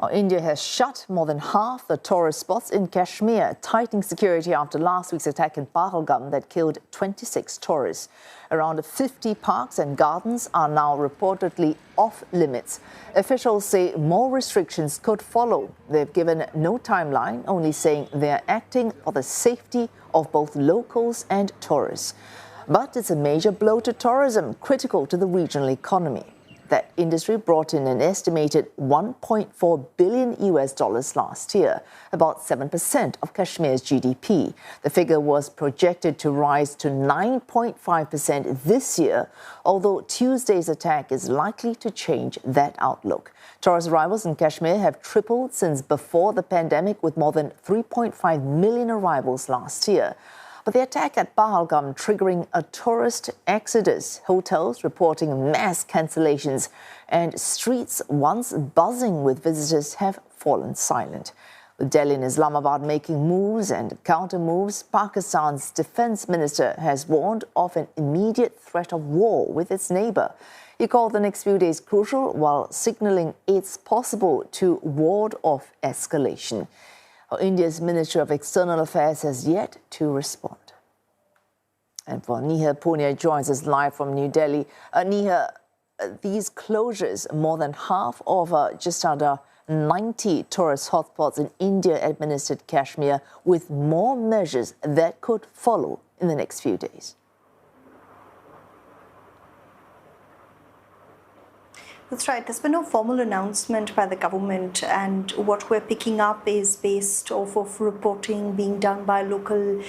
India has shut more than half the tourist spots in Kashmir, tightening security after last week's attack in Pahalgam that killed 26 tourists. Around 50 parks and gardens are now reportedly off limits. Officials say more restrictions could follow. They've given no timeline, only saying they're acting for the safety of both locals and tourists. But it's a major blow to tourism, critical to the regional economy. That industry brought in an estimated $1.4 billion last year, about 7% of Kashmir's GDP. The figure was projected to rise to 9.5% this year, although Tuesday's attack is likely to change that outlook. Tourist arrivals in Kashmir have tripled since before the pandemic, with more than 3.5 million arrivals last year. But the attack at Pahalgam triggering a tourist exodus, hotels reporting mass cancellations, and streets once buzzing with visitors have fallen silent. With Delhi and Islamabad making moves and counter-moves, Pakistan's defense minister has warned of an immediate threat of war with its neighbor. He called the next few days crucial while signaling it's possible to ward off escalation. India's Ministry of External Affairs has yet to respond. And Neha Poonia joins us live from New Delhi. Neha, these closures, more than half of just under 90 tourist hotspots in India-administered Kashmir, with more measures that could follow in the next few days. That's right. There's been no formal announcement by the government, and what we're picking up is based off of reporting being done by local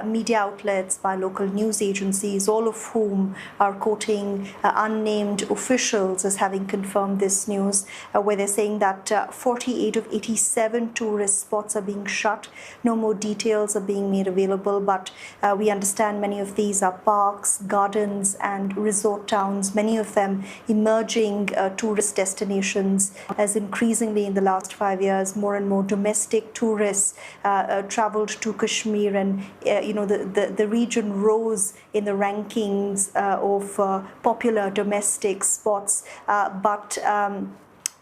media outlets, by local news agencies, all of whom are quoting unnamed officials as having confirmed this news, where they're saying that 48 of 87 tourist spots are being shut. No more details are being made available, but we understand many of these are parks, gardens, and resort towns, many of them emerging tourist destinations, as increasingly in the last 5 years more and more domestic tourists traveled to Kashmir, and the region rose in the rankings of popular domestic spots, but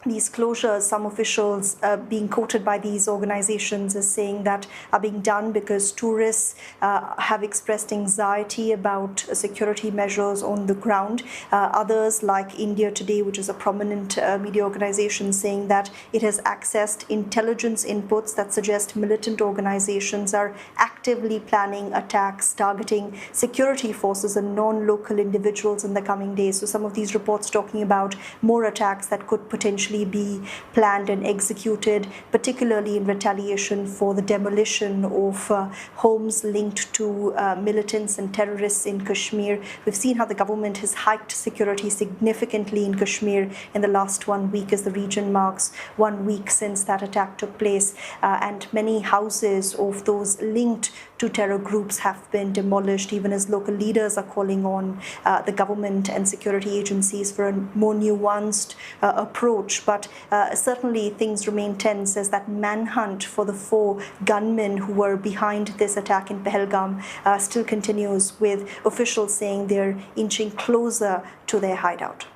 these closures, some officials being quoted by these organizations as saying that are being done because tourists have expressed anxiety about security measures on the ground. Others, like India Today, which is a prominent media organization, saying that it has accessed intelligence inputs that suggest militant organizations are actively planning attacks targeting security forces and non-local individuals in the coming days. So some of these reports talking about more attacks that could potentially be planned and executed, particularly in retaliation for the demolition of homes linked to militants and terrorists in Kashmir. We've seen how the government has hiked security significantly in Kashmir in the last 1 week, as the region marks 1 week since that attack took place, and many houses of those linked to terror groups have been demolished, even as local leaders are calling on the government and security agencies for a more nuanced approach. But certainly things remain tense as that manhunt for the 4 gunmen who were behind this attack in Pahalgam still continues, with officials saying they're inching closer to their hideout.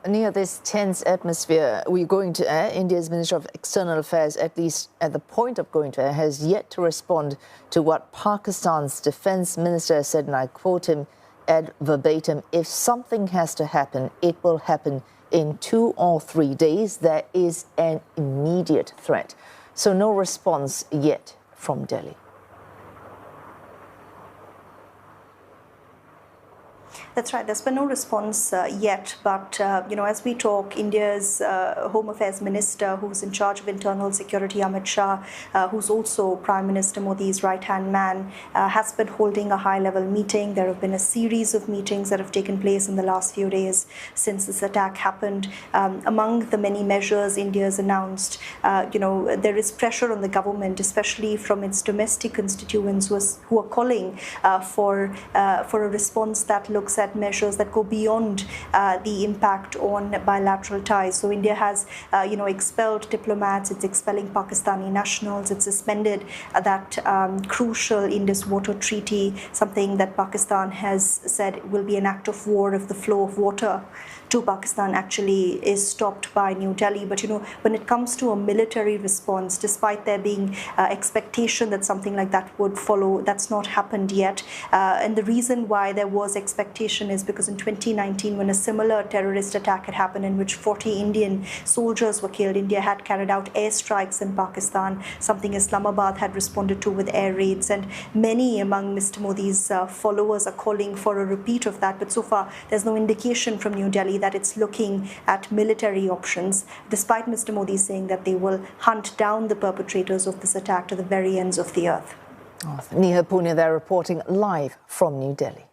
Near this tense atmosphere, we're going to air. India's Minister of External Affairs, at least at the point of going to air, has yet to respond to what Pakistan's defense minister said, and I quote him ad verbatim: "If something has to happen, it will happen in 2 or 3 days. There is an immediate threat." So no response yet from Delhi. That's right. There's been no response yet, but as we talk, India's Home Affairs Minister, who's in charge of internal security, Amit Shah, who's also Prime Minister Modi's right-hand man, has been holding a high-level meeting. There have been a series of meetings that have taken place in the last few days since this attack happened. Among the many measures India's announced, there is pressure on the government, especially from its domestic constituents who are calling for a response that looks at set measures that go beyond the impact on bilateral ties. So India has, expelled diplomats, it's expelling Pakistani nationals, it's suspended that crucial Indus Water Treaty, something that Pakistan has said will be an act of war if the flow of water to Pakistan actually is stopped by New Delhi. But when it comes to a military response, despite there being expectation that something like that would follow, that's not happened yet. And the reason why there was expectation is because in 2019, when a similar terrorist attack had happened in which 40 Indian soldiers were killed, India had carried out airstrikes in Pakistan, something Islamabad had responded to with air raids. And many among Mr. Modi's followers are calling for a repeat of that. But so far, there's no indication from New Delhi that it's looking at military options, despite Mr. Modi saying that they will hunt down the perpetrators of this attack to the very ends of the earth. Neha Poonia there reporting live from New Delhi.